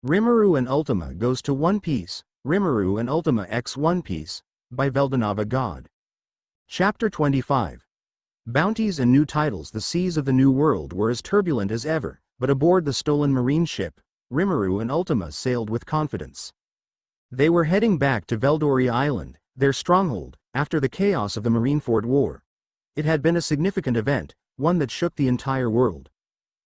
Rimuru and Ultima goes to One Piece, Rimuru and Ultima x One Piece, by Veldanava-God. Chapter 25. Bounties and new titles. The seas of the New World were as turbulent as ever, but aboard the stolen marine ship, Rimuru and Ultima sailed with confidence. They were heading back to Veldanava Island, their stronghold, after the chaos of the Marineford War. It had been a significant event, one that shook the entire world.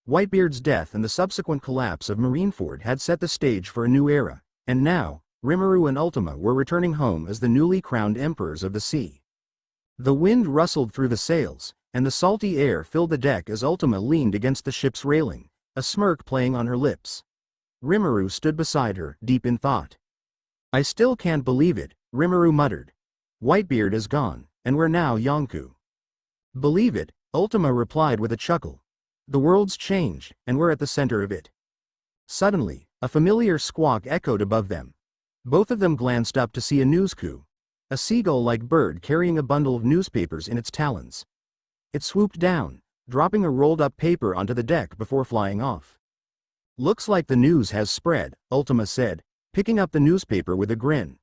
Whitebeard's death and the subsequent collapse of Marineford had set the stage for a new era, and now, Rimuru and Ultima were returning home as the newly crowned emperors of the sea. The wind rustled through the sails, and the salty air filled the deck as Ultima leaned against the ship's railing, a smirk playing on her lips. Rimuru stood beside her, deep in thought. "I still can't believe it," Rimuru muttered. "Whitebeard is gone, and we're now Yonkou." "Believe it," Ultima replied with a chuckle. "The world's changed, and we're at the center of it." Suddenly, a familiar squawk echoed above them. Both of them glanced up to see a newscoo, a seagull-like bird carrying a bundle of newspapers in its talons. It swooped down, dropping a rolled-up paper onto the deck before flying off. "Looks like the news has spread," Ultima said, picking up the newspaper with a grin.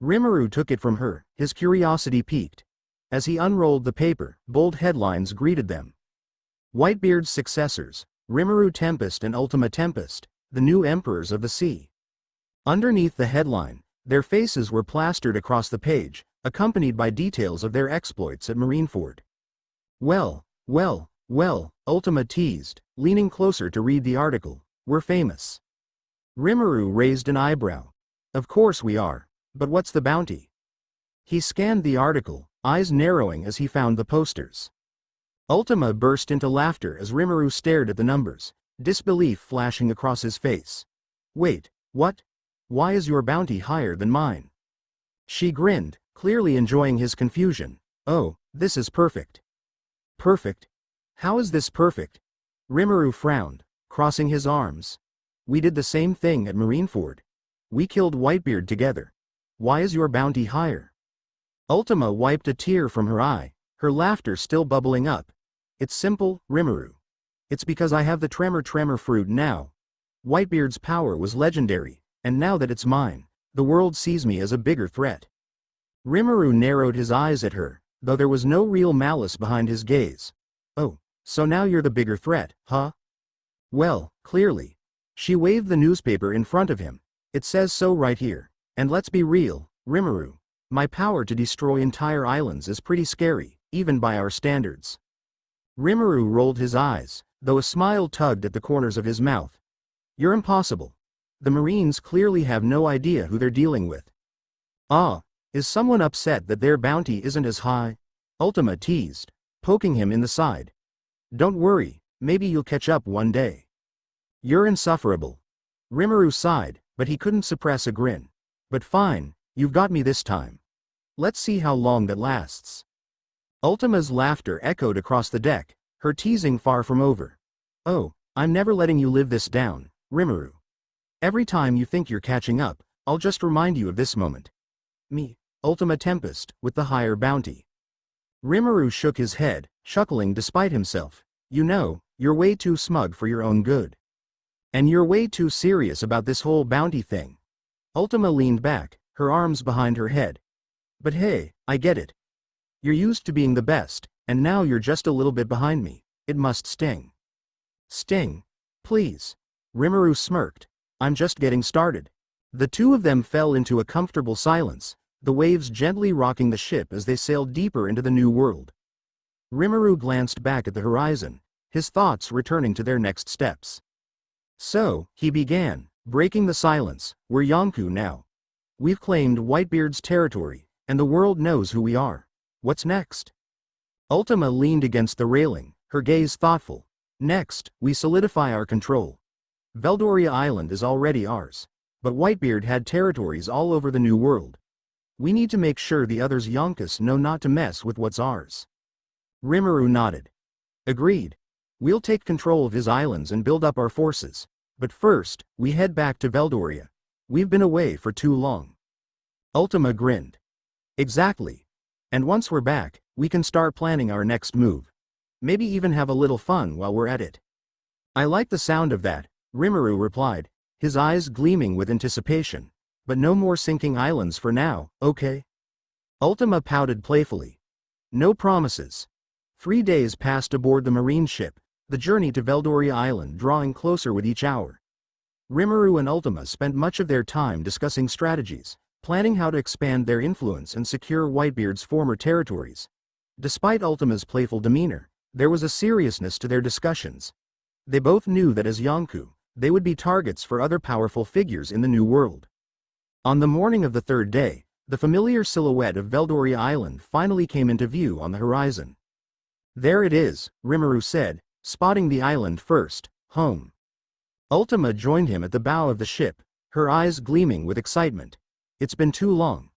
Rimuru took it from her, his curiosity piqued. As he unrolled the paper, bold headlines greeted them. Whitebeard's successors, Rimuru Tempest and Ultima Tempest, the new emperors of the sea. Underneath the headline, their faces were plastered across the page, accompanied by details of their exploits at Marineford. Well, Ultima teased, leaning closer to read the article. "We're famous." Rimuru raised an eyebrow. "Of course we are, but what's the bounty?" He scanned the article, eyes narrowing as he found the posters. Ultima burst into laughter as Rimuru stared at the numbers, disbelief flashing across his face. "Wait, what? Why is your bounty higher than mine?" She grinned, clearly enjoying his confusion. "Oh, this is perfect." "Perfect? How is this perfect?" Rimuru frowned, crossing his arms. "We did the same thing at Marineford. We killed Whitebeard together. Why is your bounty higher?" Ultima wiped a tear from her eye, her laughter still bubbling up. "It's simple, Rimuru. It's because I have the tremor fruit now. Whitebeard's power was legendary, and now that it's mine, the world sees me as a bigger threat." Rimuru narrowed his eyes at her, though there was no real malice behind his gaze. "Oh, so now you're the bigger threat, huh?" "Well, clearly." She waved the newspaper in front of him. "It says so right here. And let's be real, Rimuru. My power to destroy entire islands is pretty scary, even by our standards." Rimuru rolled his eyes, though a smile tugged at the corners of his mouth. "You're impossible. The Marines clearly have no idea who they're dealing with." "Ah, is someone upset that their bounty isn't as high?" Ultima teased, poking him in the side. "Don't worry, maybe you'll catch up one day." "You're insufferable." Rimuru sighed, but he couldn't suppress a grin. "But fine, you've got me this time. Let's see how long that lasts." Ultima's laughter echoed across the deck, her teasing far from over. "Oh, I'm never letting you live this down, Rimuru. Every time you think you're catching up, I'll just remind you of this moment. Me, Ultima Tempest, with the higher bounty." Rimuru shook his head, chuckling despite himself. "You know, you're way too smug for your own good. And you're way too serious about this whole bounty thing." Ultima leaned back, her arms behind her head. "But hey, I get it. You're used to being the best, and now you're just a little bit behind me. It must sting." "Sting? Please." Rimuru smirked. "I'm just getting started." The two of them fell into a comfortable silence, the waves gently rocking the ship as they sailed deeper into the new world. Rimuru glanced back at the horizon, his thoughts returning to their next steps. "So," he began, breaking the silence, "we're Yonkou now. We've claimed Whitebeard's territory, and the world knows who we are. What's next?" Ultima leaned against the railing, her gaze thoughtful. "Next, we solidify our control. Veldanava Island is already ours, but Whitebeard had territories all over the New World. We need to make sure the others Yonkus know not to mess with what's ours." Rimuru nodded. "Agreed. We'll take control of his islands and build up our forces. But first, we head back to Veldanava. We've been away for too long." Ultima grinned. "Exactly. And once we're back, we can start planning our next move. Maybe even have a little fun while we're at it." "I like the sound of that," Rimuru replied, his eyes gleaming with anticipation. But no more sinking islands for now, okay? Ultima pouted playfully. No promises. 3 days passed aboard the marine ship, the journey to Veldoria Island drawing closer with each hour. Rimuru and Ultima spent much of their time discussing strategies, planning how to expand their influence and secure Whitebeard's former territories. Despite Ultima's playful demeanor, there was a seriousness to their discussions. They both knew that as Yonku, they would be targets for other powerful figures in the New World. On the morning of the third day, the familiar silhouette of Veldoria Island finally came into view on the horizon. There it is, Rimuru said, spotting the island first, home. Ultima joined him at the bow of the ship, her eyes gleaming with excitement. It's been too long.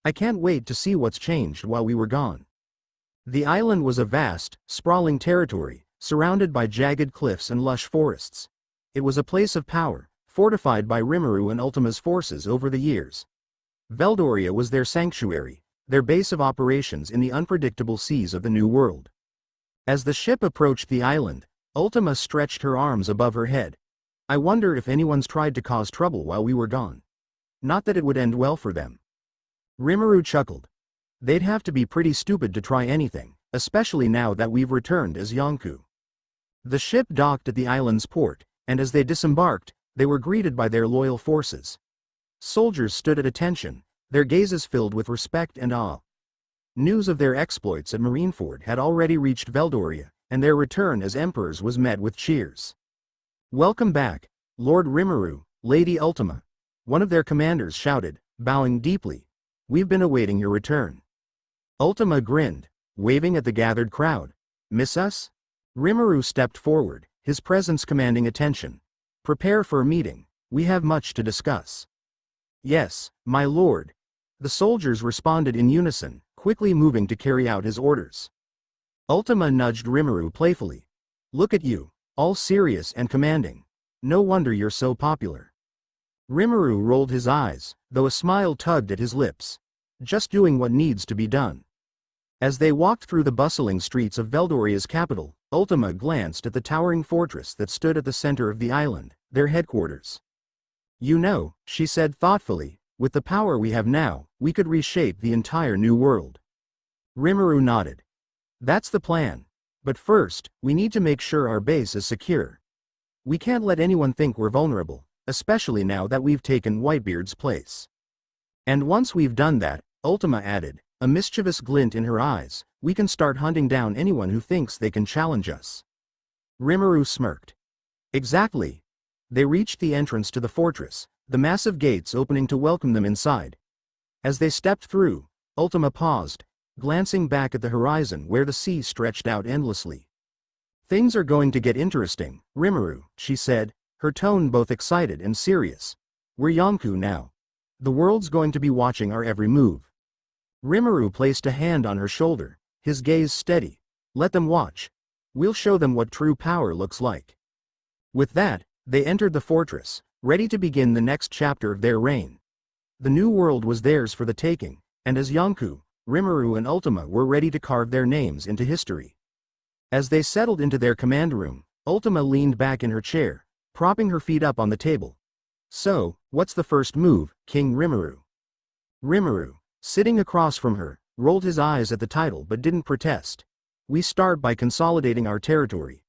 I can't wait to see what's changed while we were gone. The island was a vast, sprawling territory, surrounded by jagged cliffs and lush forests. It was a place of power, fortified by Rimuru and Ultima's forces over the years. Veldoria was their sanctuary, their base of operations in the unpredictable seas of the New World. As the ship approached the island, Ultima stretched her arms above her head. I wonder if anyone's tried to cause trouble while we were gone. Not that it would end well for them. Rimuru chuckled. They'd have to be pretty stupid to try anything, especially now that we've returned as Yonku. The ship docked at the island's port, and as they disembarked, they were greeted by their loyal forces. Soldiers stood at attention, their gazes filled with respect and awe. News of their exploits at Marineford had already reached Veldoria, and their return as emperors was met with cheers. Welcome back, Lord Rimuru, Lady Ultima, one of their commanders shouted, bowing deeply. We've been awaiting your return. Ultima grinned, waving at the gathered crowd. Miss us? Rimuru stepped forward, his presence commanding attention. Prepare for a meeting, we have much to discuss. Yes, my lord. The soldiers responded in unison, quickly moving to carry out his orders. Ultima nudged Rimuru playfully. Look at you, all serious and commanding. No wonder you're so popular. Rimuru rolled his eyes, though a smile tugged at his lips. Just doing what needs to be done. As they walked through the bustling streets of Veldoria's capital, Ultima glanced at the towering fortress that stood at the center of the island, their headquarters. You know, she said thoughtfully, with the power we have now, we could reshape the entire New World. Rimuru nodded. That's the plan. But first, we need to make sure our base is secure. We can't let anyone think we're vulnerable, especially now that we've taken Whitebeard's place. And once we've done that, Ultima added, a mischievous glint in her eyes, we can start hunting down anyone who thinks they can challenge us. Rimuru smirked. Exactly. They reached the entrance to the fortress, the massive gates opening to welcome them inside. As they stepped through, Ultima paused, glancing back at the horizon where the sea stretched out endlessly. Things are going to get interesting, Rimuru, she said, her tone both excited and serious. We're Yonku now. The world's going to be watching our every move. Rimuru placed a hand on her shoulder, his gaze steady. Let them watch. We'll show them what true power looks like. With that, they entered the fortress, ready to begin the next chapter of their reign. The New World was theirs for the taking, and as Yonku, Rimuru and Ultima were ready to carve their names into history. As they settled into their command room, Ultima leaned back in her chair, propping her feet up on the table. So, what's the first move, King Rimuru? Rimuru, sitting across from her, rolled his eyes at the title but didn't protest. We start by consolidating our territory.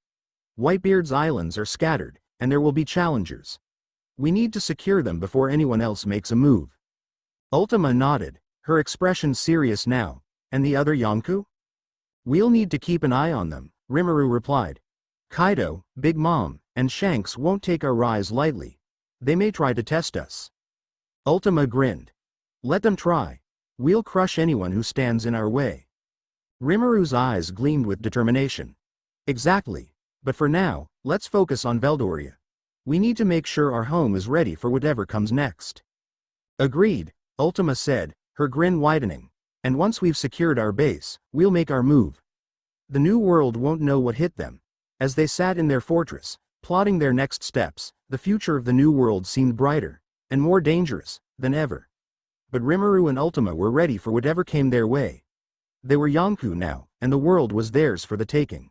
Whitebeard's islands are scattered, and there will be challengers. We need to secure them before anyone else makes a move. Ultima nodded, her expression serious now. And the other Yonku? We'll need to keep an eye on them, Rimuru replied. Kaido, Big Mom, and Shanks won't take our rise lightly. They may try to test us. Ultima grinned. Let them try. We'll crush anyone who stands in our way. Rimuru's eyes gleamed with determination. Exactly. But for now, let's focus on Veldoria. We need to make sure our home is ready for whatever comes next. Agreed, Ultima said, her grin widening. And once we've secured our base, we'll make our move. The New World won't know what hit them. As they sat in their fortress, plotting their next steps, the future of the New World seemed brighter, and more dangerous, than ever. But Rimuru and Ultima were ready for whatever came their way. They were Yonku now, and the world was theirs for the taking.